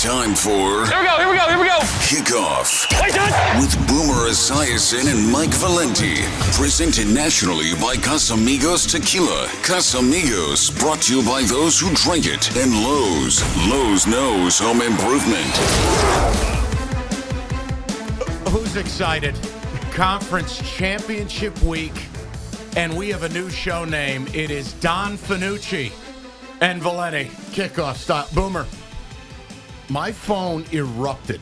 Time for... Here we go. Kickoff with Boomer Esiason and Mike Valenti. Presented nationally by Casamigos Tequila. Casamigos, brought to you by those who drink it. And Lowe's. Lowe's knows home improvement. Who's excited? Conference Championship week, and we have a new show name. It is Don Fanucci and Valenti. Kickoff style. Boomer, my phone erupted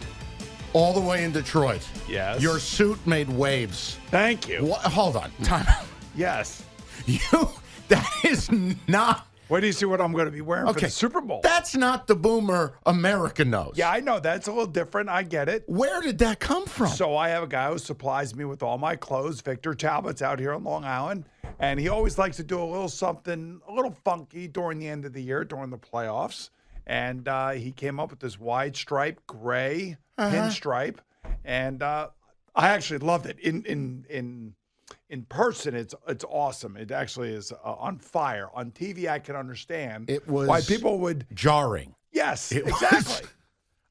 all the way in Detroit. Yes. Your suit made waves. Thank you. What? Hold on. Time out. Yes. That is not... Wait till you see what I'm going to be wearing for the Super Bowl. That's not the Boomer America knows. Yeah, I know. That's a little different. I get it. Where did that come from? So I have a guy who supplies me with all my clothes. Victor Talbot's out here on Long Island. And he always likes to do a little something, a little funky during the end of the year, during the playoffs. And he came up with this wide stripe, gray pinstripe. And I actually loved it. In person, it's awesome. It actually is on fire. On TV, I can understand why people would... jarring. Yes, exactly.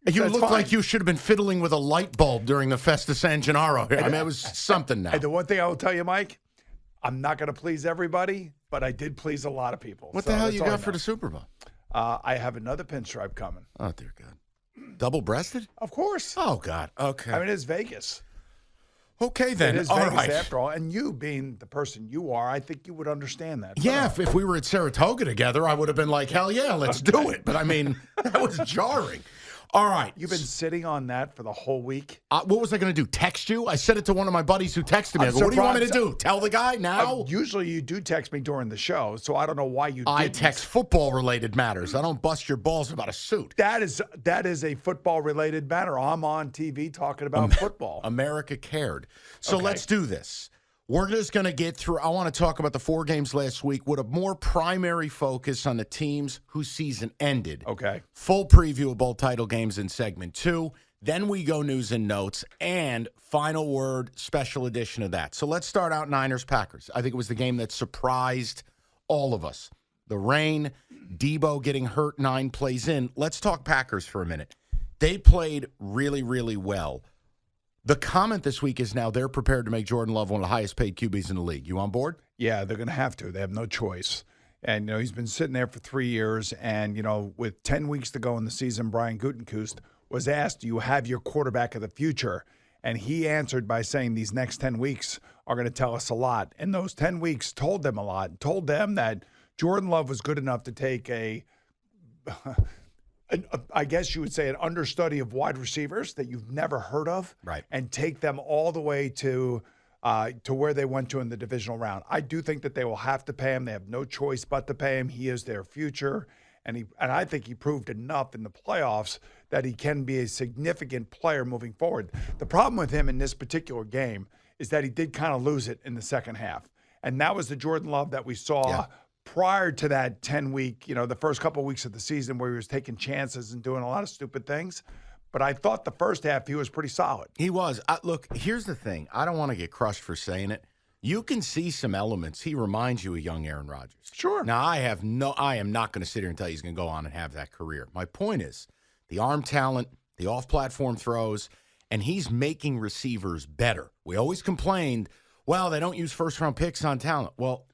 You look like you should have been fiddling with a light bulb during the Festa San Gennaro. I mean, it was something now. And the one thing I will tell you, Mike, I'm not going to please everybody, but I did please a lot of people. What the hell you got for the Super Bowl? I have another pinstripe coming. Oh, dear God. Double-breasted? Of course. Oh, God. Okay. I mean, it's Vegas. Okay, then. It is all Vegas right. after all. And you being the person you are, I think you would understand that. Yeah, if we were at Saratoga together, I would have been like, hell yeah, let's do it. But, I mean, that was jarring. All right. You've been sitting on that for the whole week? What was I going to do, text you? I said it to one of my buddies who texted me. I go, what do you want me to do? Tell the guy now? Usually you do text me during the show, so I don't know why you didn't. I text football-related matters. I don't bust your balls about a suit. That is a football-related matter. I'm on TV talking about football. America cared. So let's do this. We're just going to get through. I want to talk about the 4 games last week with a more primary focus on the teams whose season ended. Okay. Full preview of both title games in segment 2. Then we go news and notes and final word special edition of that. So let's start out Niners-Packers. I think it was the game that surprised all of us. The rain, Debo getting hurt 9 plays in. Let's talk Packers for a minute. They played really, really well. The comment this week is now they're prepared to make Jordan Love one of the highest paid QBs in the league. You on board? Yeah, they're going to have to. They have no choice. And, he's been sitting there for 3 years. And, with 10 weeks to go in the season, Brian Gutekunst was asked, do you have your quarterback of the future? And he answered by saying these next 10 weeks are going to tell us a lot. And those 10 weeks told them a lot. Told them that Jordan Love was good enough to take I guess you would say an understudy of wide receivers that you've never heard of, right, and take them all the way to where they went to in the divisional round. I do think that they will have to pay him. They have no choice but to pay him. He is their future, and I think he proved enough in the playoffs that he can be a significant player moving forward. The problem with him in this particular game is that he did kind of lose it in the second half, and that was the Jordan Love that we saw. Yeah. Prior to that 10-week, the first couple of weeks of the season where he was taking chances and doing a lot of stupid things. But I thought the first half he was pretty solid. He was. Look, here's the thing. I don't want to get crushed for saying it. You can see some elements. He reminds you of young Aaron Rodgers. Sure. Now, I am not going to sit here and tell you he's going to go on and have that career. My point is the arm talent, the off-platform throws, and he's making receivers better. We always complained, well, they don't use first-round picks on talent. Well,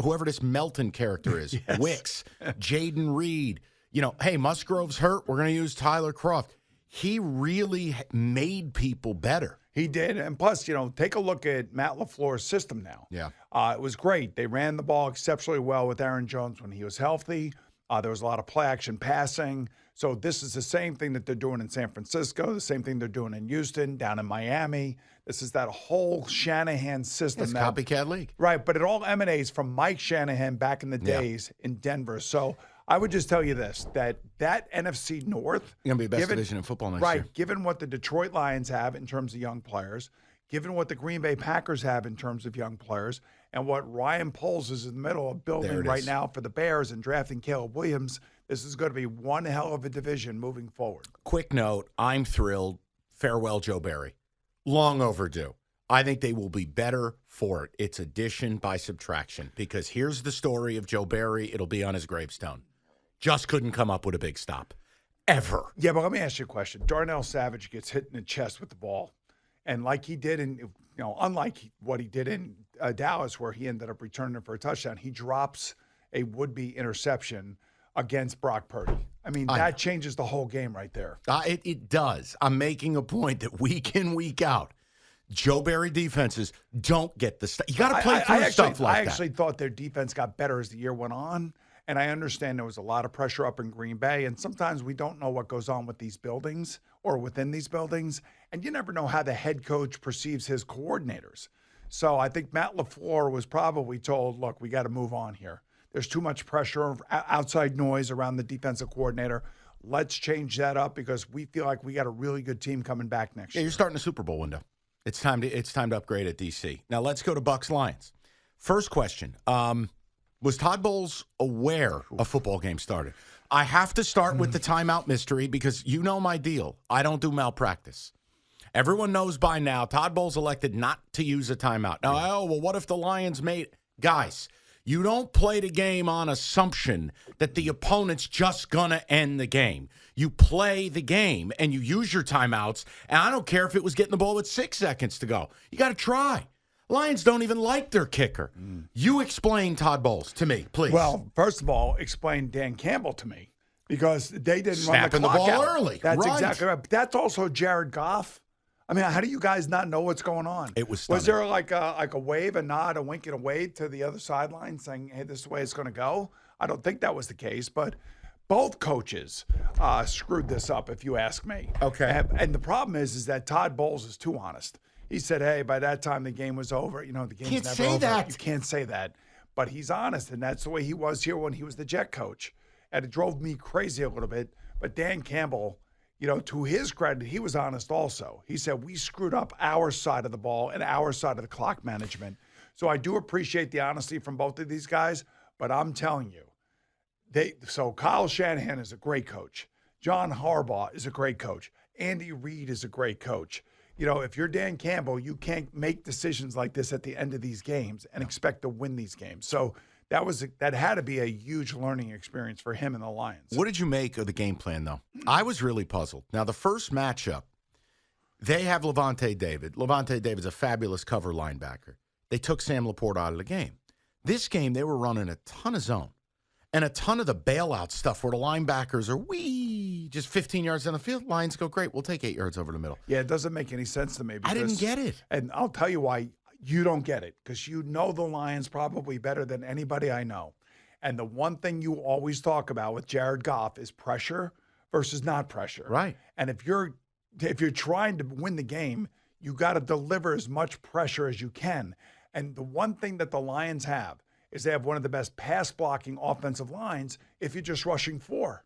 whoever this Melton character is, yes. Wicks, Jaden Reed, hey, Musgrove's hurt. We're going to use Tyler Kroft. He really made people better. He did. And plus, take a look at Matt LaFleur's system now. Yeah. It was great. They ran the ball exceptionally well with Aaron Jones when he was healthy. There was a lot of play-action passing. So this is the same thing that they're doing in San Francisco, the same thing they're doing in Houston, down in Miami. This is that whole Shanahan system. It's copycat league. Right, but it all emanates from Mike Shanahan back in the days in Denver. So I would just tell you this, that NFC North. Going to be the best division in football next year. Right, given what the Detroit Lions have in terms of young players, given what the Green Bay Packers have in terms of young players, and what Ryan Poles is in the middle of building right now for the Bears and drafting Caleb Williams, this is going to be one hell of a division moving forward. Quick note, I'm thrilled. Farewell, Joe Barry. Long overdue. I think they will be better for it. It's addition by subtraction, because here's the story of Joe Barry. It'll be on his gravestone. Just couldn't come up with a big stop. ever. Yeah, but let me ask you a question. Darnell Savage gets hit in the chest with the ball, and like he did in, unlike what he did in Dallas, where he ended up returning it for a touchdown, he drops a would-be interception against Brock Purdy. I mean, that changes the whole game right there. It does. I'm making a point that week in, week out, Joe Barry defenses don't get the stuff. You got to play through stuff like that. I actually thought their defense got better as the year went on, and I understand there was a lot of pressure up in Green Bay, and sometimes we don't know what goes on with these buildings or within these buildings, and you never know how the head coach perceives his coordinators. So I think Matt LaFleur was probably told, look, we got to move on here. There's too much pressure, outside noise around the defensive coordinator. Let's change that up because we feel like we got a really good team coming back next year. You're starting a Super Bowl window. It's time to upgrade at DC. Now let's go to Bucs Lions. First question: was Todd Bowles aware a football game started? I have to start with the timeout mystery because you know my deal. I don't do malpractice. Everyone knows by now Todd Bowles elected not to use a timeout. Now, what if the Lions made guys? You don't play the game on assumption that the opponent's just going to end the game. You play the game, and you use your timeouts, and I don't care if it was getting the ball with 6 seconds to go. You got to try. Lions don't even like their kicker. You explain Todd Bowles to me, please. Well, first of all, explain Dan Campbell to me because they didn't run the clock ball out. early. That's right. exactly right. But that's also Jared Goff. I mean, how do you guys not know what's going on? It was stunning. Was there like a wave, a nod, a wink, and a wave to the other sideline saying, hey, this is the way it's going to go? I don't think that was the case, but both coaches screwed this up, if you ask me. Okay. And the problem is that Todd Bowles is too honest. He said, hey, by that time the game was over. The game's Can't never say over. that. You can't say that. But he's honest, and that's the way he was here when he was the Jet coach. And it drove me crazy a little bit. But Dan Campbell, to his credit, he was honest also. He said, we screwed up our side of the ball and our side of the clock management. So I do appreciate the honesty from both of these guys, but I'm telling you, so Kyle Shanahan is a great coach. John Harbaugh is a great coach. Andy Reid is a great coach. If you're Dan Campbell, you can't make decisions like this at the end of these games and expect to win these games. So that had to be a huge learning experience for him and the Lions. What did you make of the game plan, though? I was really puzzled. Now, the first matchup, they have Levante David. Levante David's a fabulous cover linebacker. They took Sam Laporte out of the game. This game, they were running a ton of zone and a ton of the bailout stuff where the linebackers are just 15 yards down the field. Lions go, great, we'll take 8 yards over the middle. Yeah, it doesn't make any sense to me. I didn't get it. And I'll tell you why. You don't get it because you know the Lions probably better than anybody I know. And the one thing you always talk about with Jared Goff is pressure versus not pressure. Right. And if you're trying to win the game, you got to deliver as much pressure as you can. And the one thing that the Lions have is they have one of the best pass blocking offensive lines if you're just rushing 4.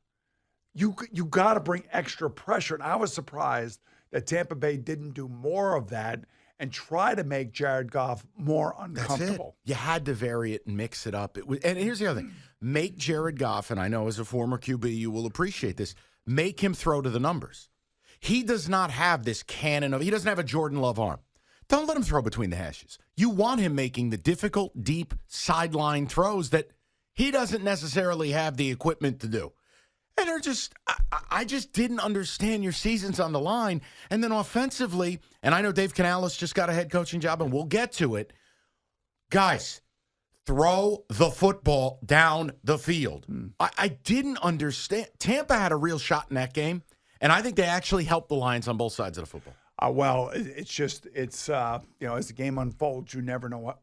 You got to bring extra pressure. And I was surprised that Tampa Bay didn't do more of that and try to make Jared Goff more uncomfortable. You had to vary it and mix it up. And here's the other thing. Make Jared Goff, and I know as a former QB you will appreciate this, make him throw to the numbers. He does not have this cannon he doesn't have a Jordan Love arm. Don't let him throw between the hashes. You want him making the difficult, deep sideline throws that he doesn't necessarily have the equipment to do. And I just didn't understand your season's on the line. And then offensively, and I know Dave Canales just got a head coaching job, and we'll get to it. Guys, throw the football down the field. I didn't understand. Tampa had a real shot in that game, and I think they actually helped the Lions on both sides of the football. Well, it's as the game unfolds, you never know what.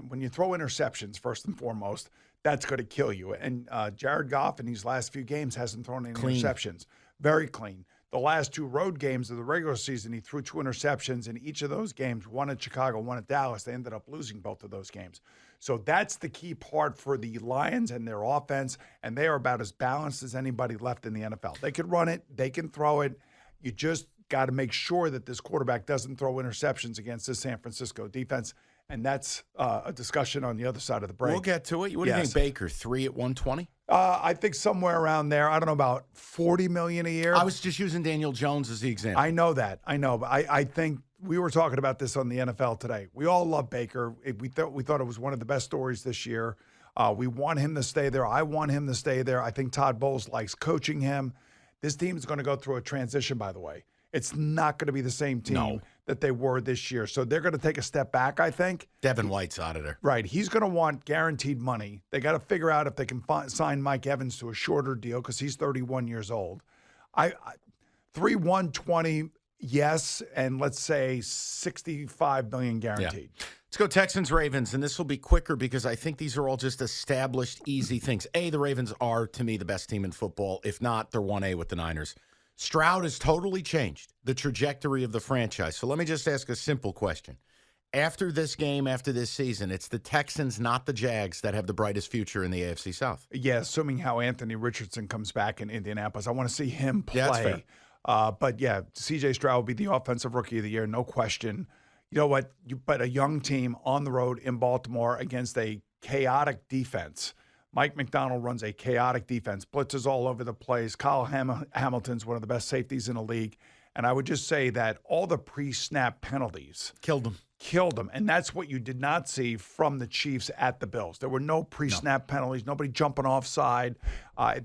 When you throw interceptions, first and foremost, that's going to kill you. And Jared Goff in these last few games hasn't thrown any interceptions. Very clean. The last 2 road games of the regular season, he threw 2 interceptions in each of those games, one at Chicago, one at Dallas. They ended up losing both of those games. So that's the key part for the Lions and their offense, and they are about as balanced as anybody left in the NFL. They can run it. They can throw it. You just got to make sure that this quarterback doesn't throw interceptions against this San Francisco defense. And that's a discussion on the other side of the break. We'll get to it. What do you think, Baker? 3 at 120? I think somewhere around there. I don't know, about $40 million a year. I was just using Daniel Jones as the example. I know that. I know. But I think we were talking about this on the NFL today. We all love Baker. We thought it was one of the best stories this year. We want him to stay there. I want him to stay there. I think Todd Bowles likes coaching him. This team is going to go through a transition, by the way. It's not going to be the same team that they were this year. So they're going to take a step back, I think. Devin White's out of there. Right. He's going to want guaranteed money. They got to figure out if they can sign Mike Evans to a shorter deal because he's 31 years old. 3-1-20, yes, and let's say $65 million guaranteed. Yeah. Let's go Texans-Ravens, and this will be quicker because I think these are all just established, easy things. The Ravens are, to me, the best team in football. If not, they're 1A with the Niners. Stroud has totally changed the trajectory of the franchise. So let me just ask a simple question. After this game, after this season, it's the Texans, not the Jags, that have the brightest future in the AFC South. Yeah, assuming how Anthony Richardson comes back in Indianapolis. I want to see him play. Yeah, that's fair. But, yeah, C.J. Stroud will be the offensive rookie of the year, no question. You know what? But a young team on the road in Baltimore against a chaotic defense. Mike McDonald runs a chaotic defense, blitzes all over the place. Kyle Hamilton's one of the best safeties in the league. And I would just say that all the pre-snap penalties Killed them. And that's what you did not see from the Chiefs at the Bills. There were no pre-snap penalties, nobody jumping offside.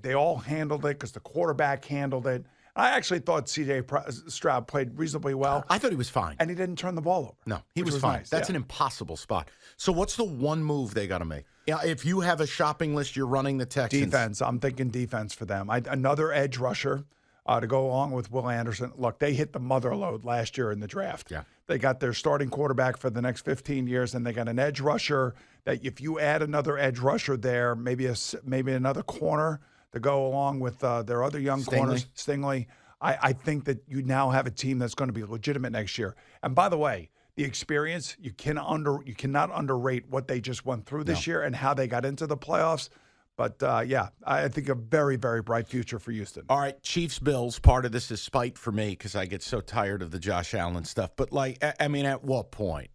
They all handled it because the quarterback handled it. I actually thought C.J. Stroud played reasonably well. I thought he was fine. And he didn't turn the ball over. No, he was fine. Nice. That's an impossible spot. So what's the one move they got to make? Yeah, if you have a shopping list, you're running the Texans. Defense. I'm thinking defense for them. Another edge rusher to go along with Will Anderson. Look, they hit the mother load last year in the draft. Yeah. They got their starting quarterback for the next 15 years, and they got an edge rusher that if you add another edge rusher there, maybe another corner to go along with their other young corners, Stingley. I think that you now have a team that's going to be legitimate next year. And by the way, the experience, you cannot underrate what they just went through this year and how they got into the playoffs. But, I think a very, very bright future for Houston. All right, Chiefs-Bills, part of this is spite for me because I get so tired of the Josh Allen stuff. But, at what point?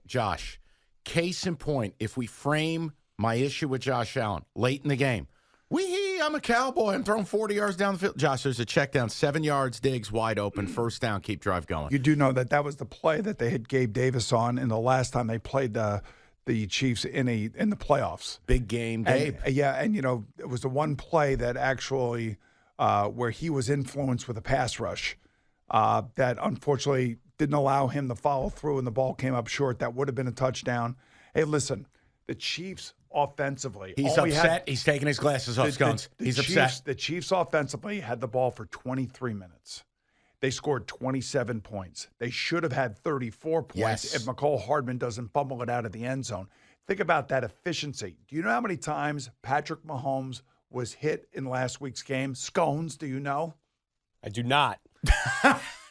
Josh, case in point, if we frame my issue with Josh Allen late in the game, I'm a cowboy. I'm throwing 40 yards down the field. Josh, there's a check down, 7 yards, Diggs, wide open, first down, keep drive going. You do know that was the play that they had Gabe Davis on in the last time they played the Chiefs in the playoffs. Big game, Gabe. And it was the one play that actually where he was influenced with a pass rush that unfortunately didn't allow him to follow through, and the ball came up short. That would have been a touchdown. Hey, listen, the Chiefs offensively. He's upset. He's taking his glasses off, Scones. He's upset. The Chiefs offensively had the ball for 23 minutes. They scored 27 points. They should have had 34 points if McCole Hardman doesn't fumble it out of the end zone. Think about that efficiency. Do you know how many times Patrick Mahomes was hit in last week's game? Scones, do you know? I do not.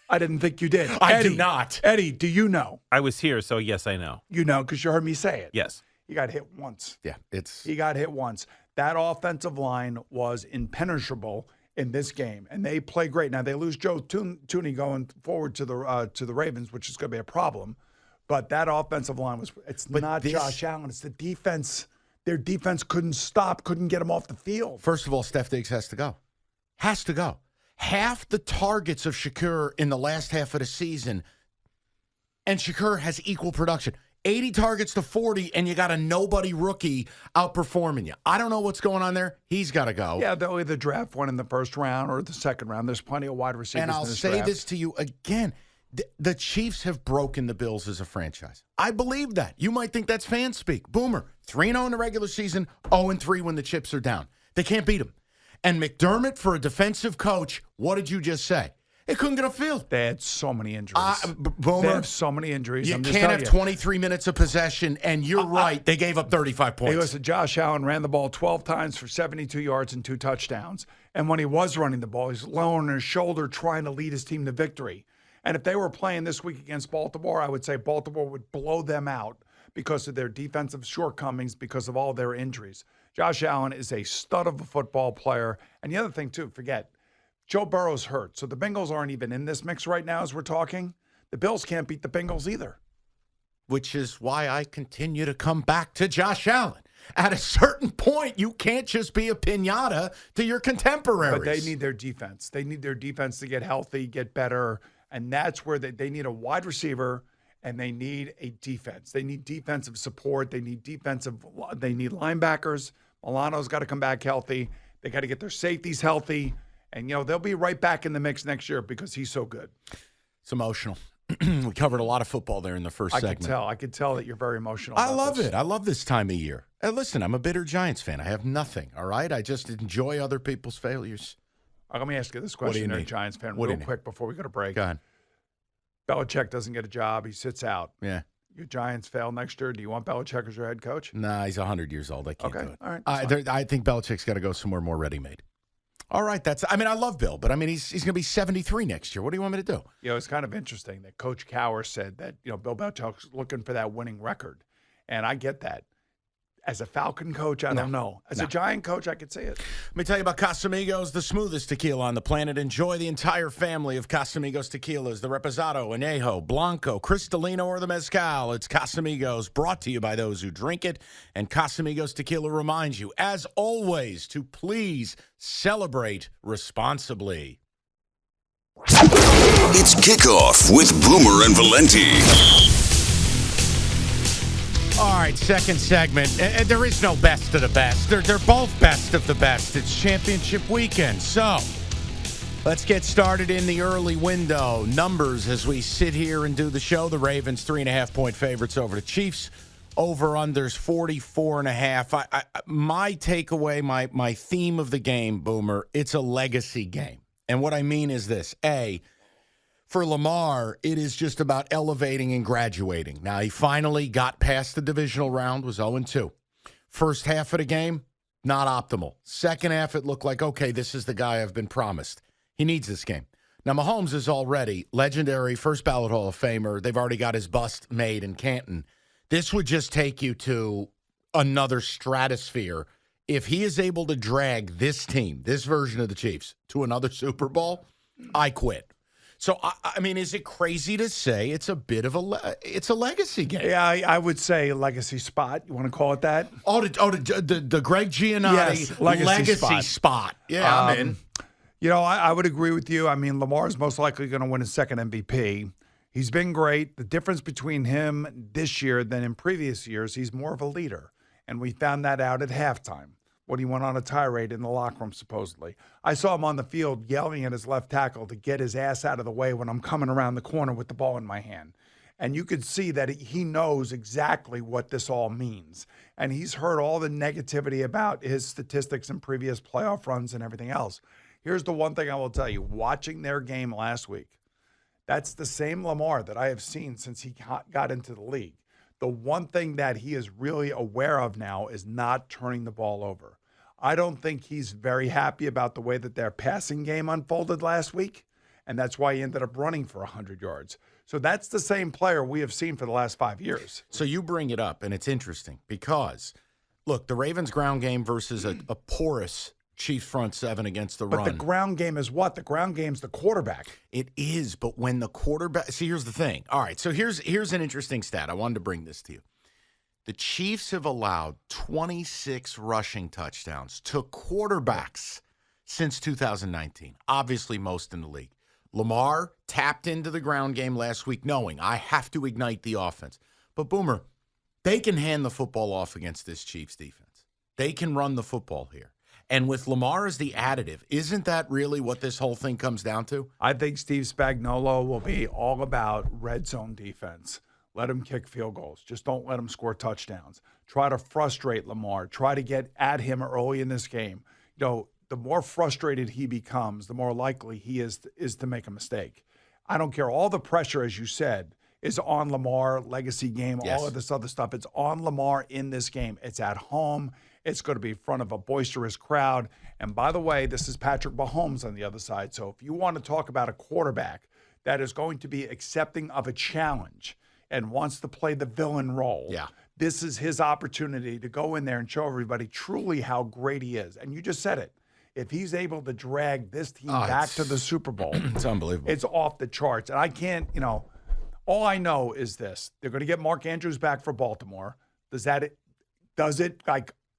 I didn't think you did. I do not. Eddie, do you know? I was here, so yes, I know. You know because you heard me say it. Yes. He got hit once. Yeah, He got hit once. That offensive line was impenetrable in this game, and they play great. Now, they lose Joe Tooney going forward to the Ravens, which is going to be a problem. But that offensive line not Josh Allen. It's the defense. Their defense couldn't get him off the field. First of all, Steph Diggs has to go. Has to go. Half the targets of Shakur in the last half of the season, and Shakur has equal production. 80 targets to 40, and you got a nobody rookie outperforming you. I don't know what's going on there. He's got to go. Yeah, they'll either draft one in the first round or the second round. There's plenty of wide receivers and I'll in this say draft. this to you again. The Chiefs have broken the Bills as a franchise. I believe that. You might think that's fan speak. Boomer, 3-0 in the regular season, 0-3 when the chips are down. They can't beat them. And McDermott, for a defensive coach, what did you just say? It couldn't get a field. They had so many injuries. Boomer, they have so many injuries. You can't have 23 minutes of possession, and you're right. They gave up 35 points. Hey, listen, Josh Allen ran the ball 12 times for 72 yards and 2 touchdowns. And when he was running the ball, he's lowering his shoulder trying to lead his team to victory. And if they were playing this week against Baltimore, I would say Baltimore would blow them out because of their defensive shortcomings, because of all their injuries. Josh Allen is a stud of a football player. And the other thing, too, forget, Joe Burrow's hurt, so the Bengals aren't even in this mix right now as we're talking. The Bills can't beat the Bengals either. Which is why I continue to come back to Josh Allen. At a certain point, you can't just be a piñata to your contemporaries. But they need their defense. They need their defense to get healthy, get better, and that's where they need a wide receiver and they need a defense. They need defensive support. They need linebackers. Milano's got to come back healthy. They got to get their safeties healthy. And, they'll be right back in the mix next year because he's so good. It's emotional. We covered a lot of football there in the first segment. I could tell that you're very emotional. I love it. I love this time of year. And listen, I'm a bitter Giants fan. I have nothing, all right? I just enjoy other people's failures. Let me ask you this question, you're a Giants fan, real quick before we go to break. Go ahead. Belichick doesn't get a job. He sits out. Yeah. Your Giants fail next year. Do you want Belichick as your head coach? Nah, he's 100 years old. I can't do it. All right. I think Belichick's got to go somewhere more ready-made. All right, I love Bill, but he's going to be 73 next year. What do you want me to do? It's kind of interesting that Coach Cowher said that, Bill Belichick's looking for that winning record. And I get that. As a Falcon coach, I don't know. As a Giant coach, I could say it. Let me tell you about Casamigos, the smoothest tequila on the planet. Enjoy the entire family of Casamigos tequilas, the Reposado, Añejo, Blanco, Cristalino, or the Mezcal. It's Casamigos, brought to you by those who drink it. And Casamigos tequila reminds you, as always, to please celebrate responsibly. It's Kickoff with Boomer and Valenti. All right, second segment. There is no best of the best. They're both best of the best. It's championship weekend. So let's get started in the early window. Numbers as we sit here and do the show. The Ravens 3.5-point favorites over the Chiefs. Over-unders 44.5. My takeaway, my theme of the game, Boomer, it's a legacy game. And what I mean is this. For Lamar, it is just about elevating and graduating. Now, he finally got past the divisional round, was 0-2. First half of the game, not optimal. Second half, it looked like, okay, this is the guy I've been promised. He needs this game. Now, Mahomes is already legendary, first ballot Hall of Famer. They've already got his bust made in Canton. This would just take you to another stratosphere. If he is able to drag this team, this version of the Chiefs, to another Super Bowl, I quit. So, is it crazy to say it's a bit of a legacy game? Yeah, I would say legacy spot. You want to call it that? The Greg Giannotti legacy spot. Yeah, I'm in. I would agree with you. Lamar's most likely going to win his second MVP. He's been great. The difference between him this year than in previous years, he's more of a leader. And we found that out at halftime when he went on a tirade in the locker room, supposedly. I saw him on the field yelling at his left tackle to get his ass out of the way when I'm coming around the corner with the ball in my hand. And you could see that he knows exactly what this all means. And he's heard all the negativity about his statistics in previous playoff runs and everything else. Here's the one thing I will tell you. Watching their game last week, that's the same Lamar that I have seen since he got into the league. The one thing that he is really aware of now is not turning the ball over. I don't think he's very happy about the way that their passing game unfolded last week, and that's why he ended up running for 100 yards. So that's the same player we have seen for the last 5 years. So you bring it up, and it's interesting because, look, the Ravens' ground game versus a porous Chiefs front seven against the run. But the ground game is what? The ground game's the quarterback. It is, but when the quarterback – see, here's the thing. All right, so here's an interesting stat. I wanted to bring this to you. The Chiefs have allowed 26 rushing touchdowns to quarterbacks since 2019, obviously most in the league. Lamar tapped into the ground game last week knowing I have to ignite the offense. But, Boomer, they can hand the football off against this Chiefs defense. They can run the football here. And with Lamar as the additive, isn't that really what this whole thing comes down to? I think Steve Spagnuolo will be all about red zone defense. Let him kick field goals. Just don't let him score touchdowns. Try to frustrate Lamar. Try to get at him early in this game. The more frustrated he becomes, the more likely he is to make a mistake. I don't care. All the pressure, as you said, is on Lamar, legacy game, yes. All of this other stuff. It's on Lamar in this game. It's at home. It's going to be in front of a boisterous crowd. And by the way, this is Patrick Mahomes on the other side. So if you want to talk about a quarterback that is going to be accepting of a challenge and wants to play the villain role, this is his opportunity to go in there and show everybody truly how great he is. And you just said it. If he's able to drag this team back to the Super Bowl, it's unbelievable. It's off the charts. And I can't, all I know is this. They're going to get Mark Andrews back for Baltimore. Does it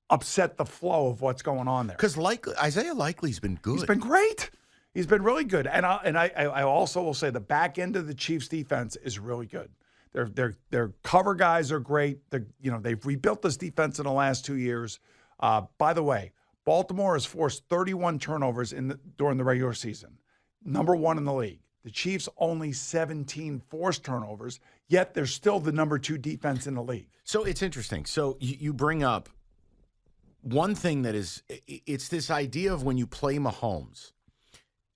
upset the flow of what's going on there? Because Isaiah Likely's been good. He's been great. He's been really good. And I also will say the back end of the Chiefs defense is really good. Their cover guys are great. They've rebuilt this defense in the last 2 years. By the way, Baltimore has forced 31 turnovers during the regular season, number 1 in the league. The Chiefs only 17 forced turnovers, yet they're still the number 2 defense in the league. So it's interesting. So you bring up one thing that is, it's this idea of when you play Mahomes,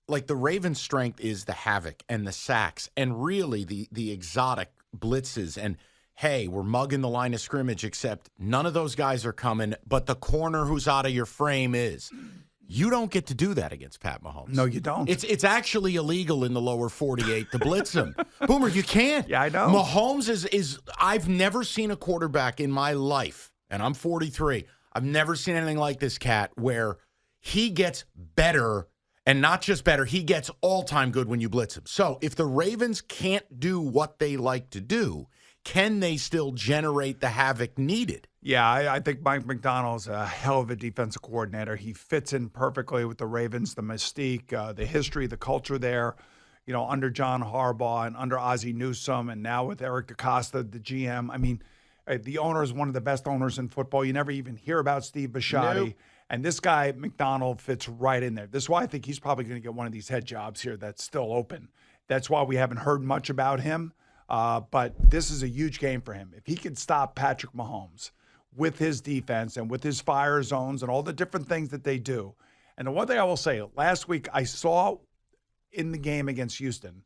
like the Ravens' strength is the havoc and the sacks and really the exotic blitzes and, hey, we're mugging the line of scrimmage, except none of those guys are coming, but the corner who's out of your frame is. You don't get to do that against Pat Mahomes. No, you don't. It's actually illegal in the lower 48 to blitz him. Boomer, you can't. Yeah, I know. Mahomes is I've never seen a quarterback in my life, and I'm 43. I've never seen anything like this, Cat, where he gets better, and not just better, he gets all-time good when you blitz him. So if the Ravens can't do what they like to do, can they still generate the havoc needed? Yeah, I think Mike McDonald's a hell of a defensive coordinator. He fits in perfectly with the Ravens, the mystique, the history, the culture there, under John Harbaugh and under Ozzie Newsome, and now with Eric DaCosta, the GM. I mean, the owner is one of the best owners in football. You never even hear about Steve Bisciotti. Nope. And this guy, McDonald, fits right in there. This is why I think he's probably going to get one of these head jobs here that's still open. That's why we haven't heard much about him. But this is a huge game for him. If he can stop Patrick Mahomes with his defense and with his fire zones and all the different things that they do. And the one thing I will say, last week I saw in the game against Houston,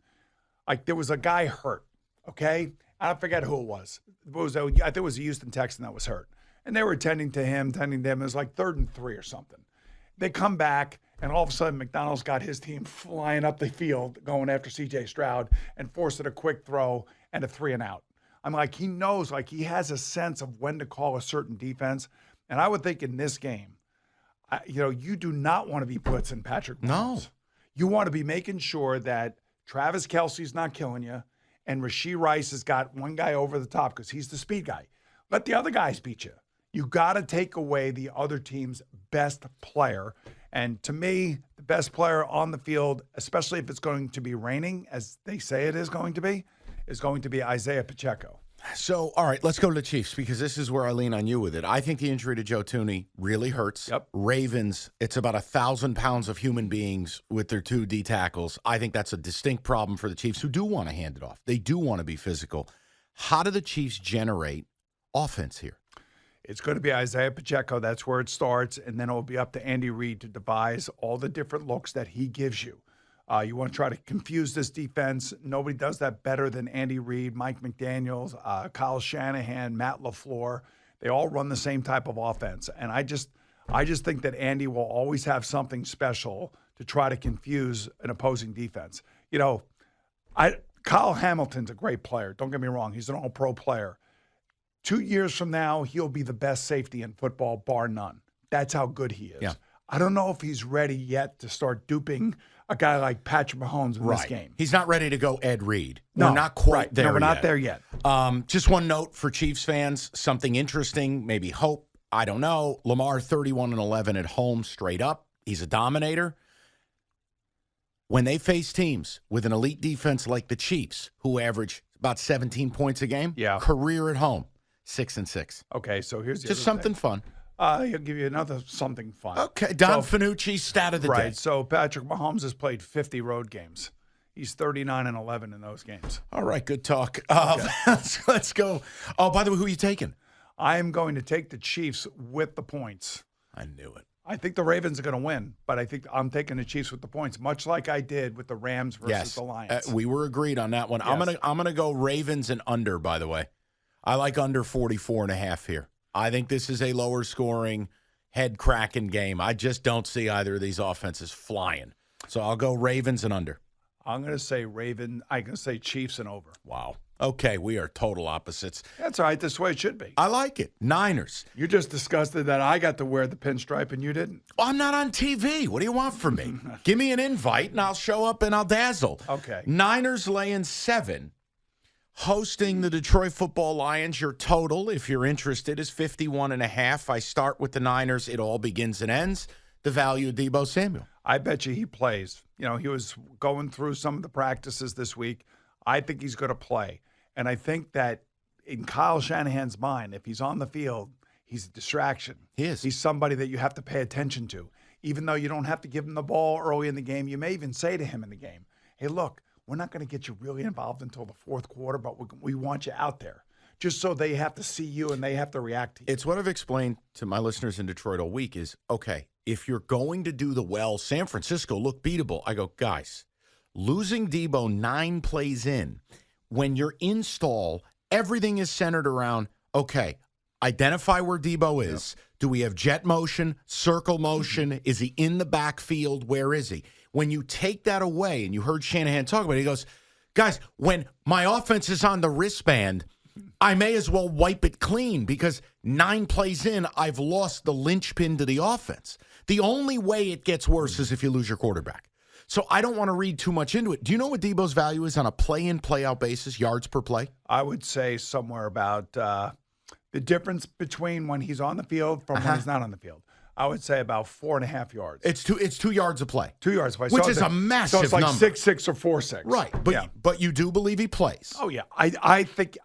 like there was a guy hurt, okay? I forget who it was. I think it was a Houston Texan that was hurt. And they were tending to him. It was like 3rd and 3 or something. They come back, and all of a sudden McDonald's got his team flying up the field going after C.J. Stroud and forcing a quick throw and a 3-and-out. I'm like, he knows, like he has a sense of when to call a certain defense. And I would think in this game, you do not want to be blitzing Patrick Mahomes. No. You want to be making sure that Travis Kelce's not killing you and Rashee Rice has got one guy over the top because he's the speed guy. Let the other guys beat you. You got to take away the other team's best player. And to me, the best player on the field, especially if it's going to be raining, as they say it is going to be Isaiah Pacheco. So, all right, let's go to the Chiefs because this is where I lean on you with it. I think the injury to Joe Thuney really hurts. Yep. Ravens, it's about 1,000 pounds of human beings with their 2 D tackles. I think that's a distinct problem for the Chiefs who do want to hand it off. They do want to be physical. How do the Chiefs generate offense here? It's going to be Isaiah Pacheco. That's where it starts. And then it will be up to Andy Reid to devise all the different looks that he gives you. You want to try to confuse this defense. Nobody does that better than Andy Reid, Mike McDaniels, Kyle Shanahan, Matt LaFleur. They all run the same type of offense. And I just think that Andy will always have something special to try to confuse an opposing defense. Kyle Hamilton's a great player. Don't get me wrong. He's an all-pro player. 2 years from now, he'll be the best safety in football, bar none. That's how good he is. Yeah. I don't know if he's ready yet to start duping a guy like Patrick Mahomes in this game. He's not ready to go Ed Reed. No, we're not quite there No, we're yet. not there yet. Just one note for Chiefs fans, something interesting, maybe hope, I don't know. Lamar 31-11 at home straight up. He's a dominator. When they face teams with an elite defense like the Chiefs, who average about 17 points a game, career at home, 6-6. Okay, so here's the just other something thing. fun. He'll give you another something fun. Okay, Don Finucci, stat of the day. Right, so Patrick Mahomes has played 50 road games. He's 39-11 in those games. All right, good talk. Let's go. Oh, by the way, who are you taking? I am going to take the Chiefs with the points. I knew it. I think the Ravens are going to win, but I think I'm taking the Chiefs with the points, much like I did with the Rams versus the Lions. We were agreed on that one. Yes. I'm gonna go Ravens and under, by the way. I like under 44.5 here. I think this is a lower scoring, head cracking game. I just don't see either of these offenses flying. So I'll go Ravens and under. I'm going to say I'm going to say Chiefs and over. Wow. Okay, we are total opposites. That's all right. This way it should be. I like it. Niners. You're just disgusted that I got to wear the pinstripe and you didn't. Well, I'm not on TV. What do you want from me? Give me an invite and I'll show up and I'll dazzle. Okay. Niners laying 7. Hosting the Detroit Football Lions, your total, if you're interested, is 51.5. I start with the Niners. It all begins and ends. The value of Deebo Samuel. I bet you he plays. He was going through some of the practices this week. I think he's going to play. And I think that in Kyle Shanahan's mind, if he's on the field, He's a distraction. He is. He's somebody that you have to pay attention to. Even though you don't have to give him the ball early in the game, you may even say to him in the game, hey, look, we're not going to get you really involved until the fourth quarter, but we want you out there. Just so they have to see you and they have to react to you. It's what I've explained to my listeners in Detroit all week is, okay, if you're going to do the well, San Francisco look beatable. I go, guys, losing Debo 9 plays in, when you're in stall, everything is centered around, okay, identify where Debo is. Yep. Do we have jet motion, circle motion? Mm-hmm. Is he in the backfield? Where is he? When you take that away, and you heard Shanahan talk about it, he goes, guys, when my offense is on the wristband, I may as well wipe it clean because 9 plays in, I've lost the linchpin to the offense. The only way it gets worse is if you lose your quarterback. So I don't want to read too much into it. Do you know what Debo's value is on a play-in, play-out basis, yards per play? I would say somewhere about the difference between when he's on the field from when he's not on the field. I would say about 4.5 yards. It's 2 yards a play. 2 yards a play. Which is a massive number. So it's like 6.6 or 4.6. Right. But you do believe he plays. Oh, yeah. I think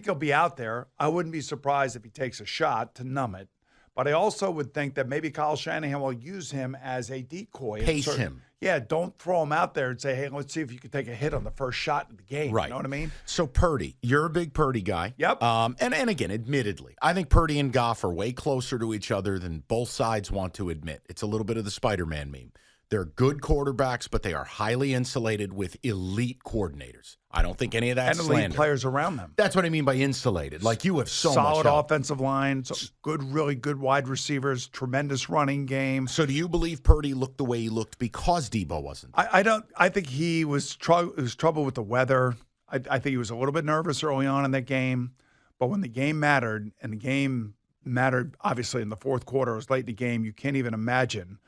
he'll be out there. I wouldn't be surprised if he takes a shot to numb it. But I also would think that maybe Kyle Shanahan will use him as a decoy. Pace him. Yeah, don't throw him out there and say, hey, let's see if you can take a hit on the first shot of the game. Right. You know what I mean? So Purdy, you're a big Purdy guy. Yep. And again, admittedly, I think Purdy and Goff are way closer to each other than both sides want to admit. It's a little bit of the Spider-Man meme. They're good quarterbacks, but they are highly insulated with elite coordinators. I don't think any of that's and slander. elite players around them. That's what I mean by insulated. Like you have so solid much help. offensive line, really good wide receivers, tremendous running game. So do you believe Purdy looked the way he looked because Debo wasn't? I don't. I think he was trouble with the weather. I think he was a little bit nervous early on in that game, but when the game mattered, and the game mattered obviously in the fourth quarter, it was late in the game. You can't even imagine,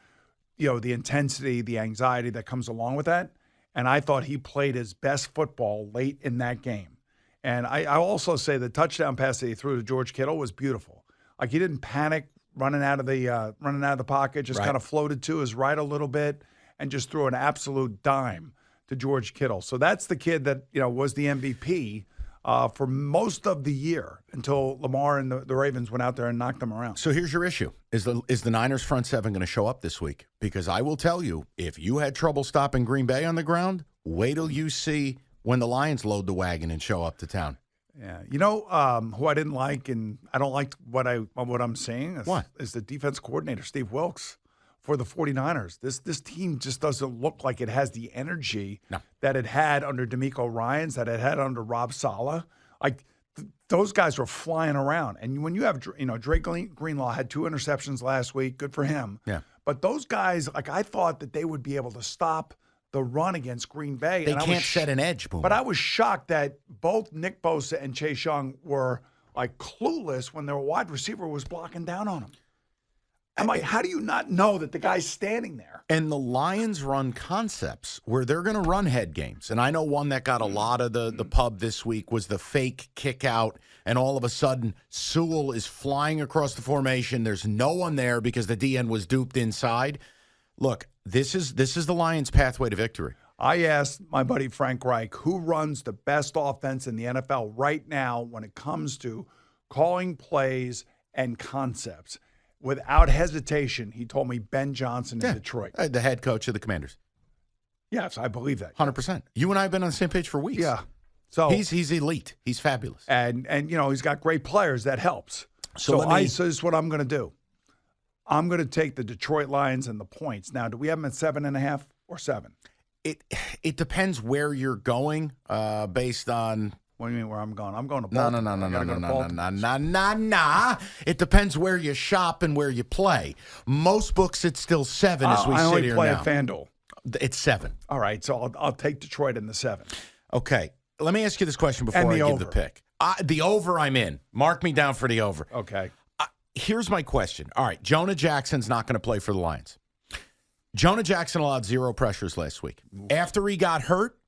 the intensity, the anxiety that comes along with that. And I thought he played his best football late in that game. And I also say the touchdown pass that he threw to George Kittle was beautiful. Like he didn't panic running out of the pocket, just kind of floated to his right a little bit and just threw an absolute dime to George Kittle. So that's the kid that was the MVP for most of the year until Lamar and the Ravens went out there and knocked them around. So here's your issue. Is the Niners front seven going to show up this week? Because I will tell you, if you had trouble stopping Green Bay on the ground, wait till you see when the Lions load the wagon and show up to town. Yeah. Who I didn't like, and I don't like what I'm seeing is the defense coordinator, Steve Wilkes, for the 49ers. This team just doesn't look like it has the energy that it had under DeMeco Ryans, that it had under Rob Saleh. Like those guys were flying around. And when you have, Drake Greenlaw had 2 interceptions last week. Good for him. Yeah. But those guys, I thought that they would be able to stop the run against Green Bay. They can't set an edge, Boomer. But I was shocked that both Nick Bosa and Chase Young were clueless when their wide receiver was blocking down on them. I'm like, how do you not know that the guy's standing there? And the Lions run concepts where they're going to run head games. And I know one that got a lot of the pub this week was the fake kick out. And all of a sudden, Sewell is flying across the formation. There's no one there because the DN was duped inside. Look, this is the Lions' pathway to victory. I asked my buddy Frank Reich, who runs the best offense in the NFL right now when it comes to calling plays and concepts. Without hesitation, he told me Ben Johnson in Detroit. The head coach of the Commanders. Yes, I believe that. 100%. You and I have been on the same page for weeks. Yeah. So he's elite. He's fabulous. And he's got great players. That helps. So this is what I'm going to do. I'm going to take the Detroit Lions and the points. Now, do we have them at 7.5 or 7? It depends where you're going based on. What do you mean where I'm going? I'm going to Baltimore. No. It depends where you shop and where you play. Most books, it's still 7 as we sit here now. I only play at FanDuel. It's 7. All right, so I'll take Detroit in the 7. Okay, let me ask you this question before I give the pick. The over, I'm in. Mark me down for the over. Okay. Here's my question. All right, Jonah Jackson's not going to play for the Lions. Jonah Jackson allowed 0 pressures last week. After he got hurt,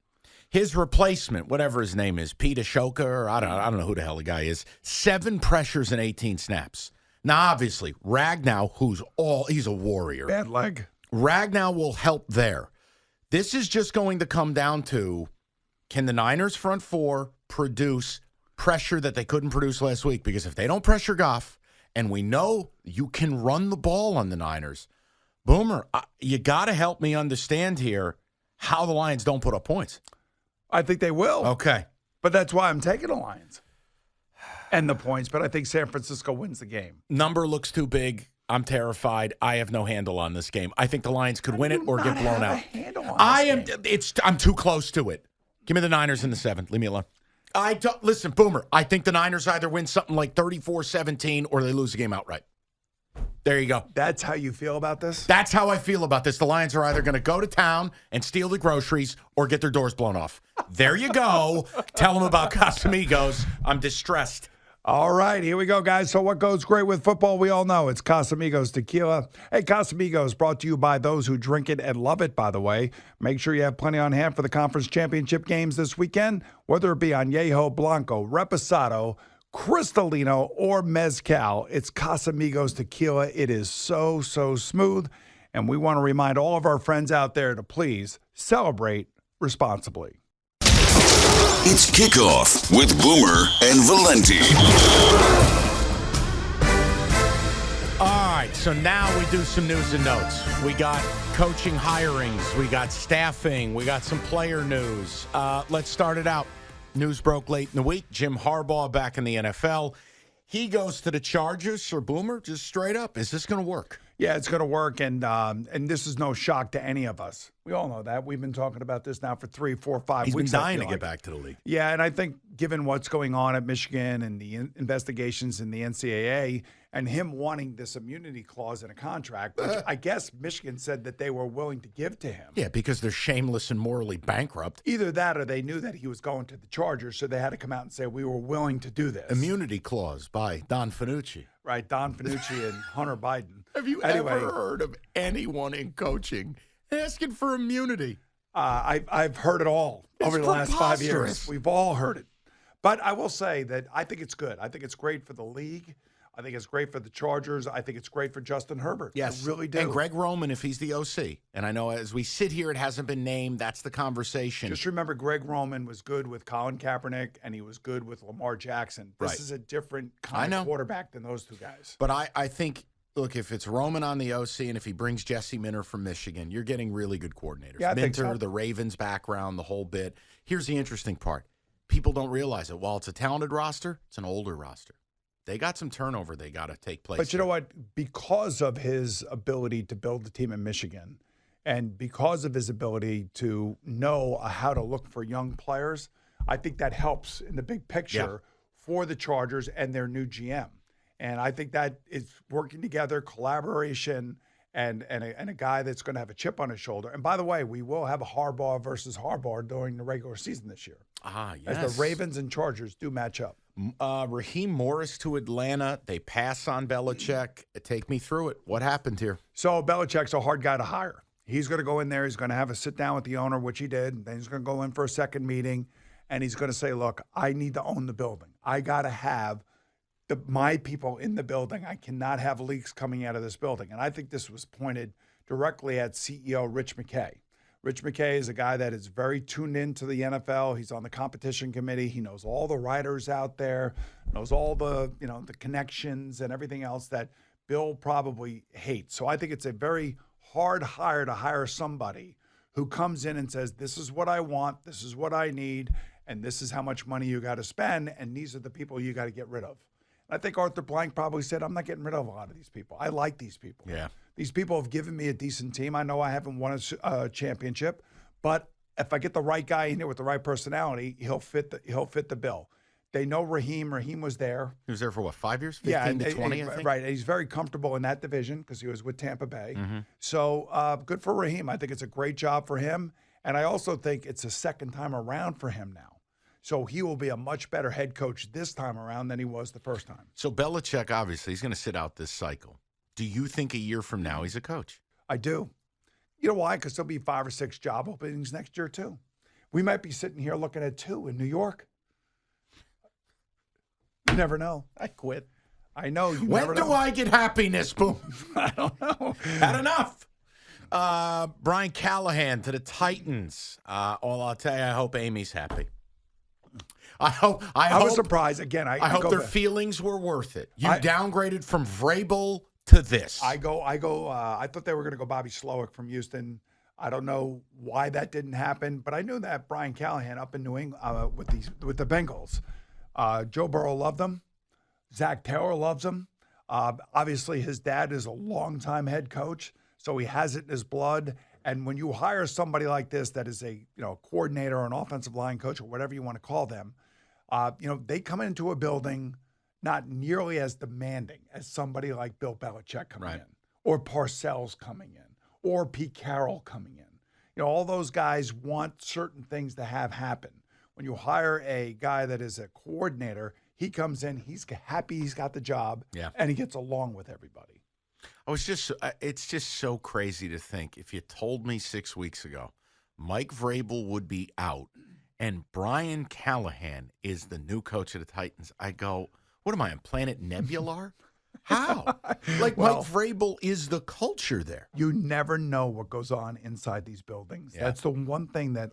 his replacement, whatever his name is, Pete Ashoka, or I don't know who the hell the guy is, 7 pressures and 18 snaps. Now, obviously, Ragnow, he's a warrior. Bad leg. Ragnow will help there. This is just going to come down to, can the Niners front 4 produce pressure that they couldn't produce last week? Because if they don't pressure Goff and we know you can run the ball on the Niners. Boomer, you got to help me understand here how the Lions don't put up points. I think they will. Okay. But that's why I'm taking the Lions and the points. But I think San Francisco wins the game. Number looks too big. I'm terrified. I have no handle on this game. I think the Lions could win it or get blown out. I'm too close to it. Give me the Niners in the 7th. Leave me alone. Listen, Boomer, I think the Niners either win something like 34-17 or they lose the game outright. There you go. That's how you feel about this? That's how I feel about this. The Lions are either going to go to town and steal the groceries or get their doors blown off. There you go. Tell them about Casamigos. I'm distressed. All right, here we go, guys. So what goes great with football? We all know it's Casamigos tequila. Hey, Casamigos brought to you by those who drink it and love it, by the way. Make sure you have plenty on hand for the conference championship games this weekend, whether it be Añejo, Blanco, Reposado, Cristalino, or Mezcal. It's Casamigos tequila. It is so, so smooth. And we want to remind all of our friends out there to please celebrate responsibly. It's Kickoff with Boomer and Valenti. All right, so now we do some news and notes. We got coaching hirings, we got staffing, we got some player news. Let's start it out. News broke late in the week. Jim Harbaugh back in the NFL. He goes to the Chargers. Sir Boomer, just straight up, is this going to work? Yeah, it's going to work, and this is no shock to any of us. We all know that. We've been talking about this now for 3, 4, 5 He's weeks. He's been dying to get back to the league. Yeah, and I think given what's going on at Michigan and the investigations in the NCAA and him wanting this immunity clause in a contract, which I guess Michigan said that they were willing to give to him. Yeah, because they're shameless and morally bankrupt. Either that or they knew that he was going to the Chargers, so they had to come out and say, we were willing to do this. Immunity clause by Don Finucci. Right, Don Finucci and Hunter Biden. Have you ever heard of anyone in coaching asking for immunity? I've heard it all over the last 5 years. We've all heard it. But I will say that I think it's good. I think it's great for the league. I think it's great for the Chargers. I think it's great for Justin Herbert. Yes. I really do. And Greg Roman, if he's the OC. And I know as we sit here, it hasn't been named. That's the conversation. Just remember, Greg Roman was good with Colin Kaepernick, and he was good with Lamar Jackson. This is a different kind of quarterback than those two guys. But I think, look, if it's Roman on the OC and if he brings Jesse Minter from Michigan, you're getting really good coordinators. Yeah, I think Minter, so. the Ravens background, the whole bit. Here's the interesting part. People don't realize it. While it's a talented roster, it's an older roster. They got some turnover they got to take place. But you know what? Because of his ability to build the team in Michigan and because of his ability to know how to look for young players, I think that helps in the big picture for the Chargers and their new GM. And I think that is working together, collaboration, and a guy that's going to have a chip on his shoulder. And by the way, we will have a Harbaugh versus Harbaugh during the regular season this year. Ah, yes. As the Ravens and Chargers do match up. Raheem Morris to Atlanta. They pass on Belichick. Take me through it. What happened here? So Belichick's a hard guy to hire. He's going to go in there. He's going to have a sit down with the owner, which he did. Then he's going to go in for a second meeting. And he's going to say, look, I need to own the building. I got to have my people in the building. I cannot have leaks coming out of this building. And I think this was pointed directly at CEO Rich McKay. Rich McKay is a guy that is very tuned into the NFL. He's on the competition committee. He knows all the writers out there, knows all the, the connections and everything else that Bill probably hates. So I think it's a very hard hire to hire somebody who comes in and says, this is what I want, this is what I need, and this is how much money you got to spend, and these are the people you got to get rid of. I think Arthur Blank probably said, I'm not getting rid of a lot of these people. I like these people. Yeah. These people have given me a decent team. I know I haven't won a championship, but if I get the right guy in there with the right personality, he'll fit the bill. They know Raheem. Raheem was there. He was there for, 5 years? 15 to 20, I think? Right. He's very comfortable in that division because he was with Tampa Bay. Mm-hmm. So good for Raheem. I think it's a great job for him. And I also think it's a second time around for him now. So he will be a much better head coach this time around than he was the first time. So Belichick, obviously, he's going to sit out this cycle. Do you think a year from now he's a coach? I do. You know why? Because there'll be 5 or 6 job openings next year, too. We might be sitting here looking at 2 in New York. You never know. I quit. I know. When do I get happiness, Boom? I don't know. Had enough. Brian Callahan to the Titans. All I'll tell you, I hope Amy's happy. I hope. I was surprised. Again, I hope go their back. feelings were worth it. You downgraded from Vrabel to this. I thought they were going to go Bobby Slowick from Houston. I don't know why that didn't happen, but I knew that Brian Callahan up in New England with the Bengals. Joe Burrow loved him. Zach Taylor loves him. Obviously, his dad is a longtime head coach, so he has it in his blood. And when you hire somebody like this that is a coordinator or an offensive line coach or whatever you want to call them, they come into a building not nearly as demanding as somebody like Bill Belichick coming in, or Parcells coming in, or Pete Carroll coming in. All those guys want certain things to have happen. When you hire a guy that is a coordinator, he comes in, he's happy he's got the job, and he gets along with everybody. It's just so crazy to think. If you told me 6 weeks ago Mike Vrabel would be out and Brian Callahan is the new coach of the Titans, I go, what am I, on Planet Nebular? How? Mike Vrabel is the culture there. You never know what goes on inside these buildings. Yeah. That's the one thing that,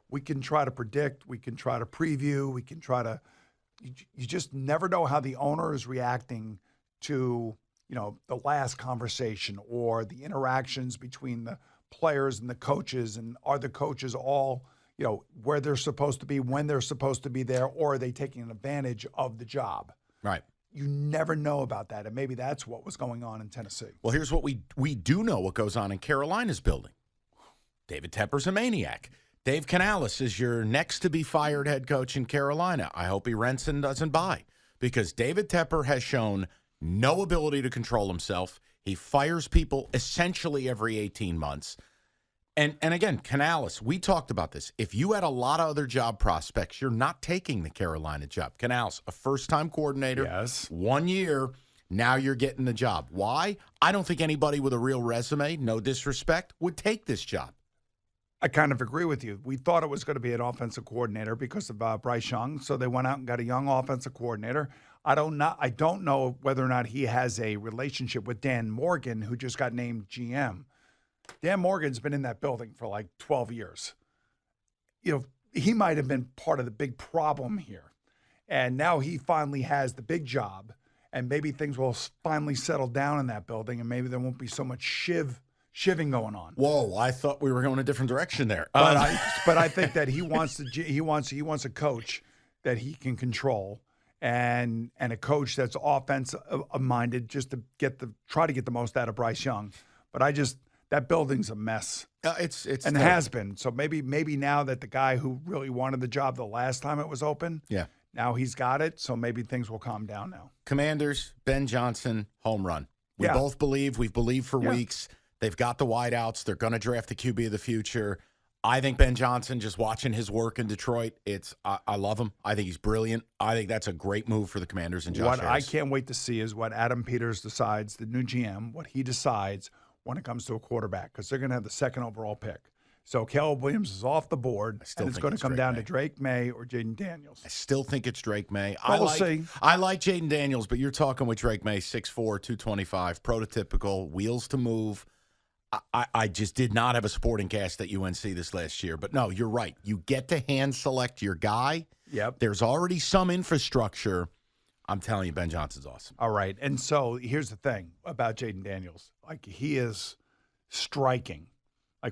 we can try to predict, we can try to preview, we can try to – you just never know how the owner is reacting to, the last conversation or the interactions between the players and the coaches, and are the coaches all – where they're supposed to be, when they're supposed to be there, or are they taking advantage of the job? Right. You never know about that, and maybe that's what was going on in Tennessee. Well, here's what we do know what goes on in Carolina's building. David Tepper's a maniac. Dave Canales is your next-to-be-fired head coach in Carolina. I hope Renson doesn't buy, because David Tepper has shown no ability to control himself. He fires people essentially every 18 months. And again, Canales, we talked about this. If you had a lot of other job prospects, you're not taking the Carolina job. Canales, a first-time coordinator, 1 year, now you're getting the job. Why? I don't think anybody with a real resume, no disrespect, would take this job. I kind of agree with you. We thought it was going to be an offensive coordinator because of Bryce Young, so they went out and got a young offensive coordinator. I don't know whether or not he has a relationship with Dan Morgan, who just got named GM. Dan Morgan's been in that building for 12 years. He might have been part of the big problem here. And now he finally has the big job, and maybe things will finally settle down in that building, and maybe there won't be so much shiving going on. Whoa, I thought we were going a different direction there. But I think that he wants a coach that he can control, and a coach that's offensive minded, just to try to get the most out of Bryce Young. But that building's a mess. It's has been. So maybe now that the guy who really wanted the job the last time it was open, now he's got it. So maybe things will calm down now. Commanders, Ben Johnson, home run. We both believe. We've believed for weeks. They've got the wideouts. They're going to draft the QB of the future. I think Ben Johnson, just watching his work in Detroit, I love him. I think he's brilliant. I think that's a great move for the Commanders and Josh Harris. I can't wait to see is what Adam Peters decides, the new GM, what he decides when it comes to a quarterback, because they're going to have the second overall pick. So Caleb Williams is off the board, and it's going to come down to Drake May or Jaden Daniels. I still think it's Drake May. We'll see. I like Jaden Daniels, but you're talking with Drake May, 6'4", 225, prototypical, wheels to move. I just did not have a supporting cast at UNC this last year. But, no, you're right. You get to hand-select your guy. Yep. There's already some infrastructure. I'm telling you, Ben Johnson's awesome. All right. And so here's the thing about Jaden Daniels. He is striking.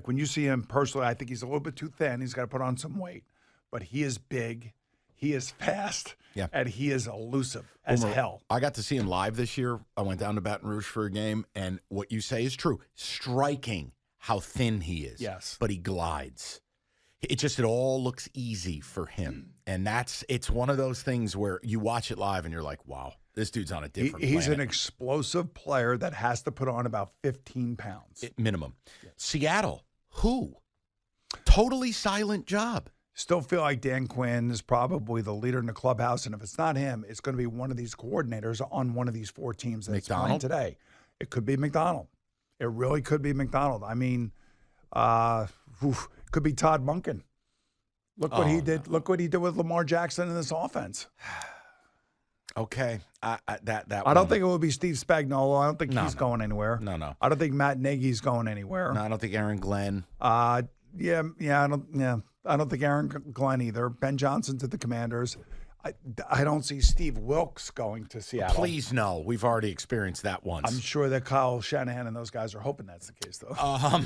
When you see him personally, I think he's a little bit too thin. He's got to put on some weight. But he is big. He is fast. Yeah. And he is elusive as hell. I got to see him live this year. I went down to Baton Rouge for a game, and what you say is true. Striking how thin he is. Yes. But he glides. It all looks easy for him. And it's one of those things where you watch it live and you're like, wow, this dude's on a different planet. He's an explosive player that has to put on about 15 pounds. Minimum. Yes. Seattle, who? Totally silent job. Still feel like Dan Quinn is probably the leader in the clubhouse, and if it's not him, it's going to be one of these coordinators on one of these four teams that's playing today. It could be McDonald. It really could be McDonald. I mean, could be Todd Monken. Look what he did. No. Look what he did with Lamar Jackson in this offense. Okay, I don't think it will be Steve Spagnuolo. I don't think he's going anywhere. No. I don't think Matt Nagy's going anywhere. No, I don't think Aaron Glenn. I don't. I don't think Aaron Glenn either. Ben Johnson to the Commanders. I don't see Steve Wilkes going to Seattle. Please no. We've already experienced that once. I'm sure that Kyle Shanahan and those guys are hoping that's the case, though.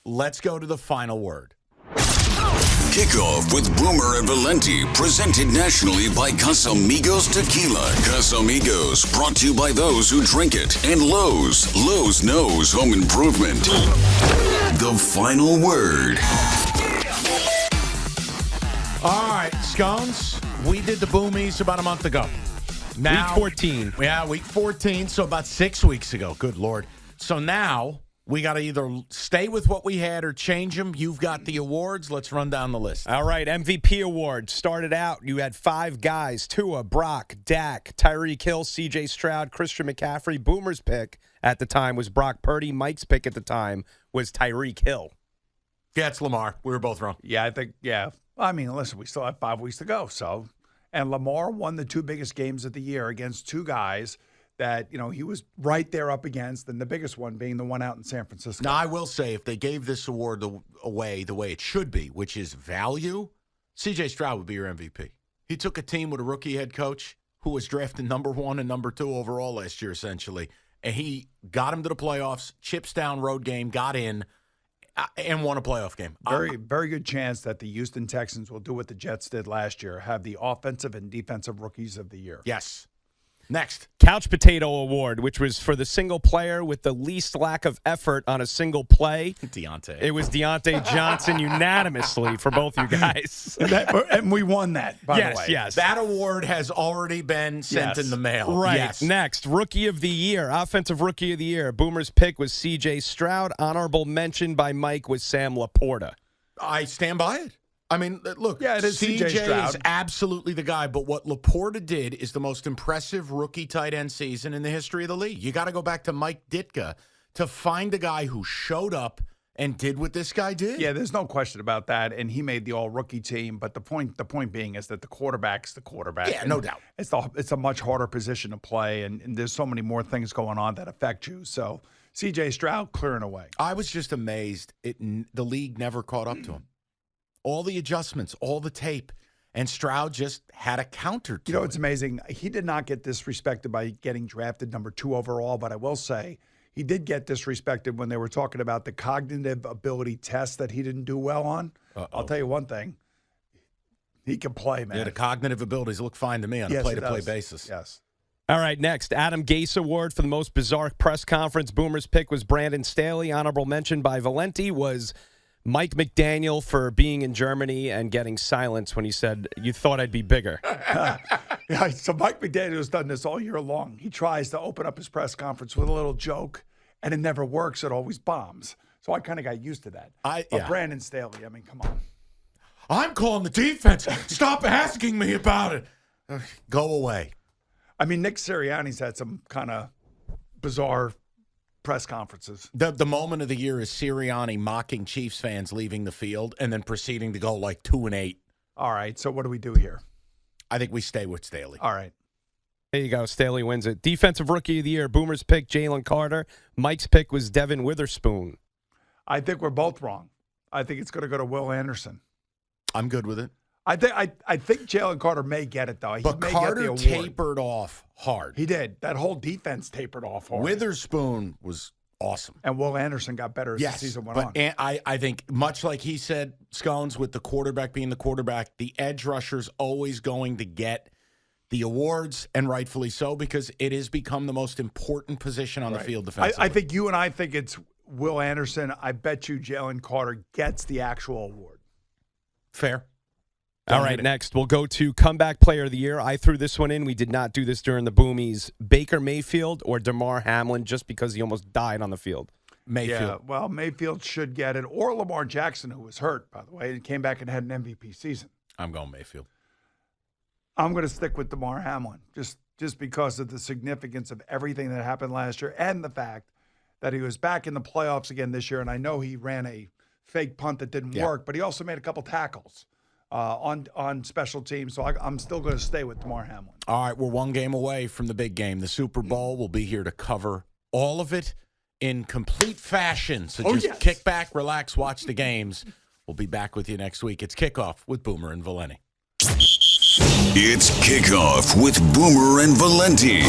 Let's go to the final word. Kickoff with Boomer and Valenti, presented nationally by Casamigos Tequila. Casamigos, brought to you by those who drink it. And Lowe's. Lowe's knows home improvement. The final word. All right, Scones, we did the Boomies about a month ago. Week 14. Yeah, week 14, so about 6 weeks ago. Good Lord. So now we got to either stay with what we had or change them. You've got the awards. Let's run down the list. All right, MVP award started out. You had 5 guys: Tua, Brock, Dak, Tyreek Hill, C.J. Stroud, Christian McCaffrey. Boomer's pick at the time was Brock Purdy. Mike's pick at the time was Tyreek Hill. Yeah, it's Lamar. We were both wrong. Yeah, I think, yeah. I mean, listen, we still have 5 weeks to go. So, and Lamar won the 2 biggest games of the year against 2 guys that, he was right there up against, and the biggest one being the one out in San Francisco. Now, I will say, if they gave this award away the way it should be, which is value, C.J. Stroud would be your MVP. He took a team with a rookie head coach who was drafted number 1 and number 2 overall last year, essentially, and he got him to the playoffs, chips down road game, got in, and won a playoff game. Very good chance that the Houston Texans will do what the Jets did last year, have the offensive and defensive rookies of the year. Yes. Next. Couch Potato Award, which was for the single player with the least lack of effort on a single play. Deontay. It was Deontay Johnson unanimously for both you guys. And we won that, by the way. Yes. That award has already been sent in the mail. Right. Yes. Next, Rookie of the Year, Offensive Rookie of the Year. Boomer's pick was C.J. Stroud. Honorable mention by Mike was Sam Laporta. I stand by it. I mean, look, yeah, it is CJ Stroud. is absolutely the guy, but what Laporta did is the most impressive rookie tight end season in the history of the league. You got to go back to Mike Ditka to find a guy who showed up and did what this guy did. Yeah, there's no question about that, and he made the all-rookie team, but the point being is that the quarterback's the quarterback. Yeah, no doubt. It's a much harder position to play, and there's so many more things going on that affect you. So C.J. Stroud clearing away. I was just amazed. The league never caught up to him. All the adjustments, all the tape, and Stroud just had a counter to it. It's amazing. He did not get disrespected by getting drafted number 2 overall, but I will say he did get disrespected when they were talking about the cognitive ability test that he didn't do well on. I'll tell you one thing. He can play, man. Yeah, the cognitive abilities look fine to me on a play-to-play basis. Yes. All right, next, Adam Gase Award for the most bizarre press conference. Boomer's pick was Brandon Staley. Honorable mention by Valenti was Mike McDaniel for being in Germany and getting silence when he said, "You thought I'd be bigger." Yeah, so Mike McDaniel's done this all year long. He tries to open up his press conference with a little joke, and it never works. It always bombs. So I kind of got used to that. But Brandon Staley, I mean, come on. I'm calling the defense. Stop asking me about it. Go away. I mean, Nick Sirianni's had some kind of bizarre press conferences. The moment of the year is Sirianni mocking Chiefs fans leaving the field and then proceeding to go like 2-8. All right, so what do we do here? I think we stay with Staley. All right. There you go. Staley wins it. Defensive Rookie of the Year. Boomer's pick, Jalen Carter. Mike's pick was Devin Witherspoon. I think we're both wrong. I think it's going to go to Will Anderson. I'm good with it. I think Jalen Carter may get it, though. But Carter tapered off hard. He did. That whole defense tapered off hard. Witherspoon was awesome. And Will Anderson got better as the season went on. But I think, much like he said, Scones, with the quarterback being the quarterback, the edge rusher's always going to get the awards, and rightfully so, because it has become the most important position on the field defensively. I think you and I think it's Will Anderson. I bet you Jalen Carter gets the actual award. Fair. All right, next we'll go to Comeback Player of the Year. I threw this one in. We did not do this during the Boomies. Baker Mayfield or Damar Hamlin, just because he almost died on the field. Mayfield. Yeah, well, Mayfield should get it. Or Lamar Jackson, who was hurt, by the way, and came back and had an MVP season. I'm going Mayfield. I'm going to stick with Damar Hamlin, just because of the significance of everything that happened last year and the fact that he was back in the playoffs again this year. And I know he ran a fake punt that didn't work, but he also made a couple tackles on special teams. So I'm still going to stay with Damar Hamlin. All right, we're one game away from the big game, the Super Bowl. We'll be here to cover all of it in complete fashion. So kick back, relax, watch the games. We'll be back with you next week. It's Kickoff with Boomer and Valenti. It's Kickoff with Boomer and Valenti.